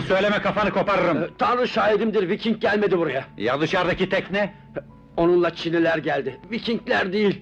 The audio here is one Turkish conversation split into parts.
söyleme, kafanı koparırım. Tanrı şahidimdir, Viking gelmedi buraya. Ya dışarıdaki tekne? Onunla Çinliler geldi. Vikingler değil.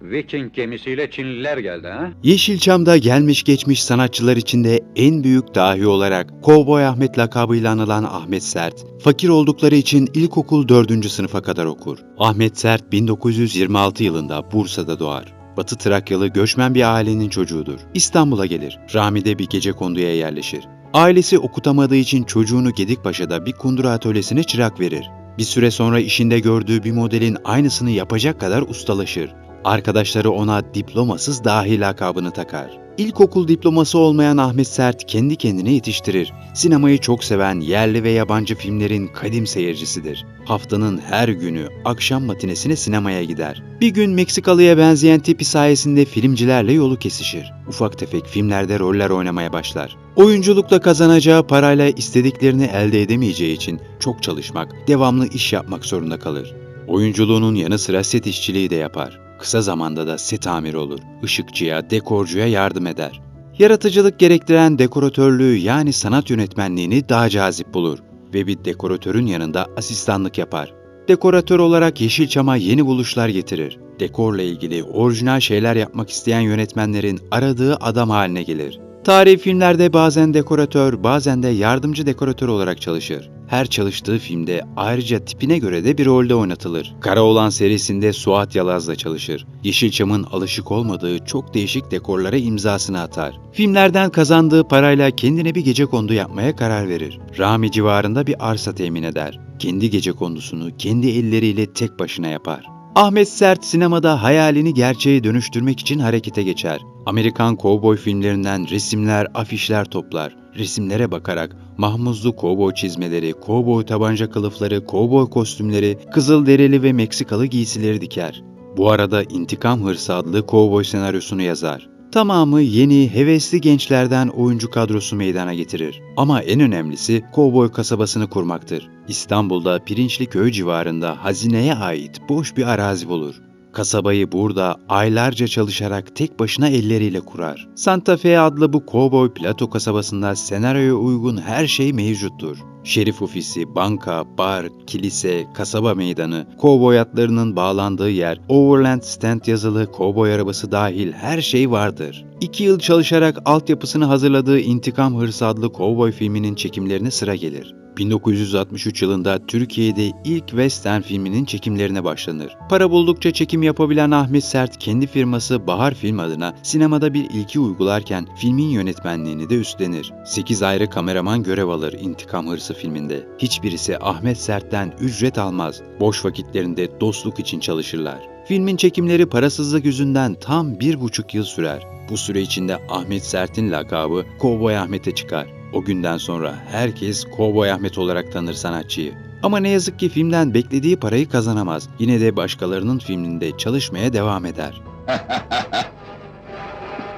Viking gemisiyle Çinliler geldi ha? Yeşilçam'da gelmiş geçmiş sanatçılar içinde en büyük dahi olarak Kovboy Ahmet lakabıyla anılan Ahmet Sert, fakir oldukları için ilkokul 4. sınıfa kadar okur. Ahmet Sert 1926 yılında Bursa'da doğar. Batı Trakyalı göçmen bir ailenin çocuğudur. İstanbul'a gelir. Rami'de bir gecekonduya yerleşir. Ailesi okutamadığı için çocuğunu Gedikpaşa'da bir kundura atölyesine çırak verir. Bir süre sonra işinde gördüğü bir modelin aynısını yapacak kadar ustalaşır. Arkadaşları ona diplomasız dahi lakabını takar. İlkokul diploması olmayan Ahmet Sert kendi kendine yetiştirir. Sinemayı çok seven yerli ve yabancı filmlerin kadim seyircisidir. Haftanın her günü akşam matinesine sinemaya gider. Bir gün Meksikalıya benzeyen tipi sayesinde filmcilerle yolu kesişir. Ufak tefek filmlerde roller oynamaya başlar. Oyunculukla kazanacağı parayla istediklerini elde edemeyeceği için çok çalışmak, devamlı iş yapmak zorunda kalır. Oyunculuğunun yanı sıra set işçiliği de yapar. Kısa zamanda da set amiri olur. Işıkçıya, dekorcuya yardım eder. Yaratıcılık gerektiren dekoratörlüğü yani sanat yönetmenliğini daha cazip bulur ve bir dekoratörün yanında asistanlık yapar. Dekoratör olarak Yeşilçam'a yeni buluşlar getirir. Dekorla ilgili orijinal şeyler yapmak isteyen yönetmenlerin aradığı adam haline gelir. Tarihi filmlerde bazen dekoratör, bazen de yardımcı dekoratör olarak çalışır. Her çalıştığı filmde ayrıca tipine göre de bir rolde oynatılır. Karaoğlan serisinde Suat Yalaz'la çalışır. Yeşilçam'ın alışık olmadığı çok değişik dekorlara imzasını atar. Filmlerden kazandığı parayla kendine bir gecekondu yapmaya karar verir. Rami civarında bir arsa temin eder. Kendi gecekondusunu kendi elleriyle tek başına yapar. Ahmet Sert sinemada hayalini gerçeğe dönüştürmek için harekete geçer. Amerikan kovboy filmlerinden resimler, afişler toplar. Resimlere bakarak mahmuzlu kovboy çizmeleri, kovboy tabanca kılıfları, kovboy kostümleri, kızılderili ve Meksikalı giysileri diker. Bu arada İntikam Hırsı adlı kovboy senaryosunu yazar. Tamamı yeni, hevesli gençlerden oyuncu kadrosu meydana getirir. Ama en önemlisi kovboy kasabasını kurmaktır. İstanbul'da Pirinçliköy civarında hazineye ait boş bir arazi bulur. Kasabayı burada aylarca çalışarak tek başına elleriyle kurar. Santa Fe adlı bu kovboy plato kasabasında senaryoya uygun her şey mevcuttur. Şerif ofisi, banka, bar, kilise, kasaba meydanı, kovboy atlarının bağlandığı yer, Overland Stand yazılı kovboy arabası dahil her şey vardır. 2 yıl çalışarak altyapısını hazırladığı İntikam Hırsı adlı kovboy filminin çekimlerine sıra gelir. 1963 yılında Türkiye'de ilk western filminin çekimlerine başlanır. Para buldukça çekim yapabilen Ahmet Sert kendi firması Bahar Film adına sinemada bir ilki uygularken filmin yönetmenliğini de üstlenir. 8 ayrı kameraman görev alır İntikam Hırsı filminde. Hiçbirisi Ahmet Sert'ten ücret almaz. Boş vakitlerinde dostluk için çalışırlar. Filmin çekimleri parasızlık yüzünden tam 1,5 yıl sürer. Bu süre içinde Ahmet Sert'in lakabı Kovboy Ahmet'e çıkar. O günden sonra herkes Kovboy Ahmet olarak tanır sanatçıyı. Ama ne yazık ki filmden beklediği parayı kazanamaz. Yine de başkalarının filminde çalışmaya devam eder.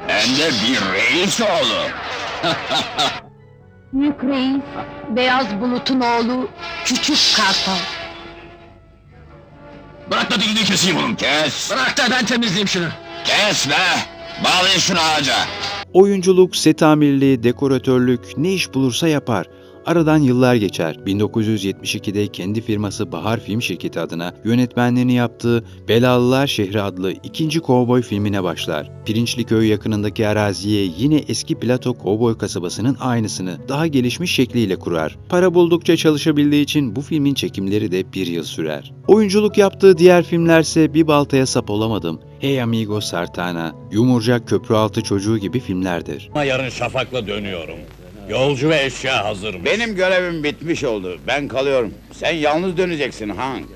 Ben de bir reis oğlu. Büyük reis, beyaz bulutun oğlu, küçük kartal. Bırak da dilini keseyim onun, kes! Bırak da ben temizleyeyim şunu. Kes be! Bağlayın şunu ağaca! Oyunculuk, set amirliği, dekoratörlük ne iş bulursa yapar. Aradan yıllar geçer. 1972'de kendi firması Bahar Film Şirketi adına yönetmenliğini yaptığı Belalılar Şehri adlı ikinci kovboy filmine başlar. Pirinçliköy yakınındaki araziye yine eski plato kovboy kasabasının aynısını daha gelişmiş şekliyle kurar. Para buldukça çalışabildiği için bu filmin çekimleri de 1 yıl sürer. Oyunculuk yaptığı diğer filmlerse Bir Baltaya Sap Olamadım, Hey Amigo Sartana, Yumurcak Köprüaltı Çocuğu gibi filmlerdir. Yarın şafakla dönüyorum. Yolcu ve eşya hazır. Benim görevim bitmiş oldu, ben kalıyorum. Sen yalnız döneceksin Hank.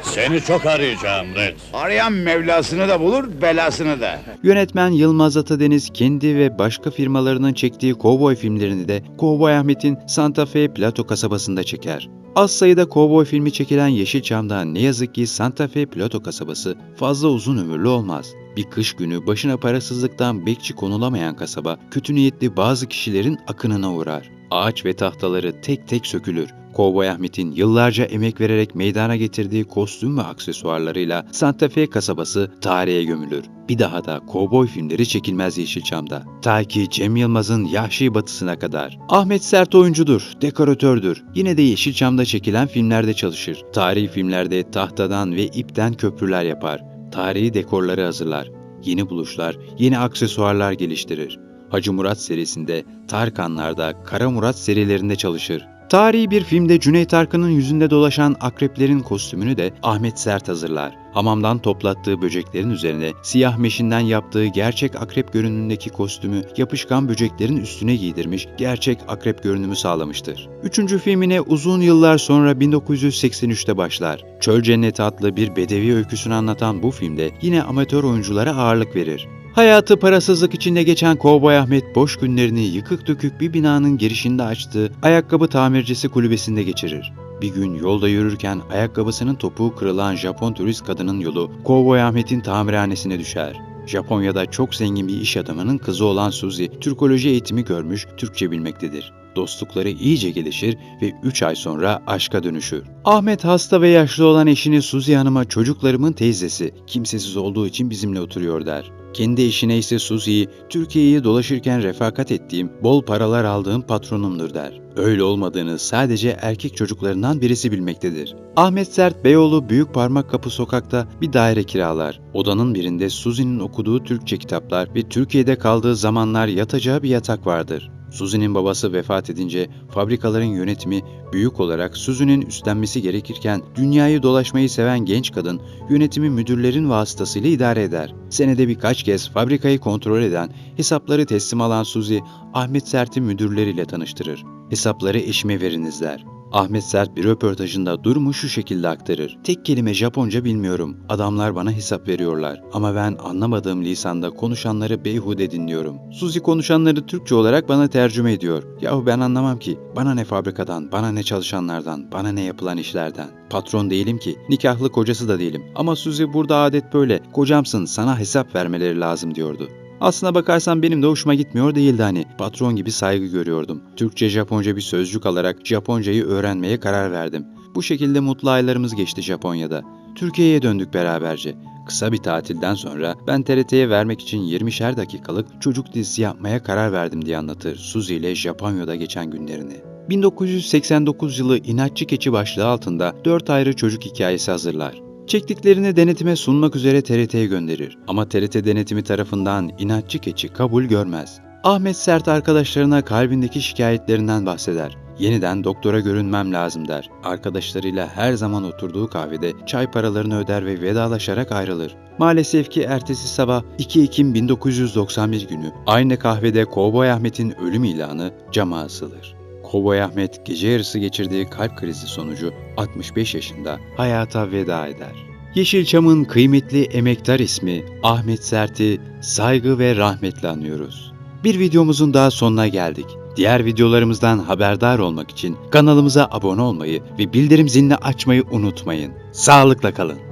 Seni çok arayacağım Red. Arayan Mevlasını da bulur, belasını da. Yönetmen Yılmaz Atadeniz kendi ve başka firmalarının çektiği kovboy filmlerini de Kovboy Ahmet'in Santa Fe Plato kasabasında çeker. Az sayıda kovboy filmi çekilen Yeşilçam'da ne yazık ki Santa Fe Plato kasabası fazla uzun ömürlü olmaz. Bir kış günü başına parasızlıktan bekçi konulamayan kasaba kötü niyetli bazı kişilerin akınına uğrar. Ağaç ve tahtaları tek tek sökülür. Kovboy Ahmet'in yıllarca emek vererek meydana getirdiği kostüm ve aksesuarlarıyla Santa Fe kasabası tarihe gömülür. Bir daha da kovboy filmleri çekilmez Yeşilçam'da. Ta ki Cem Yılmaz'ın Yahşi Batısı'na kadar. Ahmet sert oyuncudur, dekoratördür. Yine de Yeşilçam'da çekilen filmlerde çalışır. Tarihi filmlerde tahtadan ve ipten köprüler yapar. Tarihi dekorları hazırlar. Yeni buluşlar, yeni aksesuarlar geliştirir. Hacı Murat serisinde, Tarkanlar'da, Kara Murat serilerinde çalışır. Tarihi bir filmde Cüneyt Arkın'ın yüzünde dolaşan akreplerin kostümünü de Ahmet Sert hazırlar. Hamamdan toplattığı böceklerin üzerine siyah meşinden yaptığı gerçek akrep görünümündeki kostümü yapışkan böceklerin üstüne giydirmiş, gerçek akrep görünümü sağlamıştır. Üçüncü filmine uzun yıllar sonra 1983'te başlar. Çöl Cenneti adlı bir bedevi öyküsünü anlatan bu filmde yine amatör oyunculara ağırlık verir. Hayatı parasızlık içinde geçen Kovboy Ahmet boş günlerini yıkık dökük bir binanın girişinde açtığı ayakkabı tamircisi kulübesinde geçirir. Bir gün yolda yürürken ayakkabısının topuğu kırılan Japon turist kadının yolu Kovboy Ahmet'in tamirhanesine düşer. Japonya'da çok zengin bir iş adamının kızı olan Suzy, Türkoloji eğitimi görmüş, Türkçe bilmektedir. Dostlukları iyice gelişir ve 3 ay sonra aşka dönüşür. Ahmet hasta ve yaşlı olan eşini Suzy Hanım'a çocuklarımın teyzesi, kimsesiz olduğu için bizimle oturuyor der. Kendi eşine ise Suzy'yi Türkiye'yi dolaşırken refakat ettiğim, bol paralar aldığım patronumdur der. Öyle olmadığını sadece erkek çocuklarından birisi bilmektedir. Ahmet Sert Beyoğlu Büyükparmakkapı sokakta bir daire kiralar. Odanın birinde Suzy'nin okuduğu Türkçe kitaplar ve Türkiye'de kaldığı zamanlar yatacağı bir yatak vardır. Suzy'nin babası vefat edince fabrikaların yönetimi büyük olarak Suzy'nin üstlenmesi gerekirken dünyayı dolaşmayı seven genç kadın yönetimi müdürlerin vasıtasıyla idare eder. Senede birkaç kez fabrikayı kontrol eden, hesapları teslim alan Suzy, Ahmet Sert'i müdürleriyle tanıştırır. Hesapları eşime veriniz der. Ahmet Sert bir röportajında durumu şu şekilde aktarır. Tek kelime Japonca bilmiyorum. Adamlar bana hesap veriyorlar. Ama ben anlamadığım lisanda konuşanları beyhude dinliyorum. Suzy konuşanları Türkçe olarak bana tercüme ediyor. Yahu ben anlamam ki. Bana ne fabrikadan, bana ne çalışanlardan, bana ne yapılan işlerden. Patron değilim ki. Nikahlı kocası da değilim. Ama Suzy burada adet böyle. Kocamsın, sana hesap vermeleri lazım diyordu. Aslına bakarsan benim de hoşuma gitmiyor değildi hani. Patron gibi saygı görüyordum. Türkçe Japonca bir sözcük alarak Japoncayı öğrenmeye karar verdim. Bu şekilde mutlu aylarımız geçti Japonya'da. Türkiye'ye döndük beraberce. Kısa bir tatilden sonra ben TRT'ye vermek için 20'şer dakikalık çocuk dizisi yapmaya karar verdim diye anlatır Suzy ile Japonya'da geçen günlerini. 1989 yılı İnatçı Keçi başlığı altında 4 ayrı çocuk hikayesi hazırlar. Çektiklerini denetime sunmak üzere TRT'ye gönderir. Ama TRT denetimi tarafından İnatçı Keçi kabul görmez. Ahmet Sert arkadaşlarına kalbindeki şikayetlerinden bahseder. Yeniden doktora görünmem lazım der. Arkadaşlarıyla her zaman oturduğu kahvede çay paralarını öder ve vedalaşarak ayrılır. Maalesef ki ertesi sabah 2 Ekim 1991 günü aynı kahvede Kovboy Ahmet'in ölüm ilanı cama asılır. Kovboy Ahmet gece yarısı geçirdiği kalp krizi sonucu 65 yaşında hayata veda eder. Yeşilçam'ın kıymetli emektar ismi Ahmet Sert'i saygı ve rahmetle anıyoruz. Bir videomuzun daha sonuna geldik. Diğer videolarımızdan haberdar olmak için kanalımıza abone olmayı ve bildirim zilini açmayı unutmayın. Sağlıkla kalın.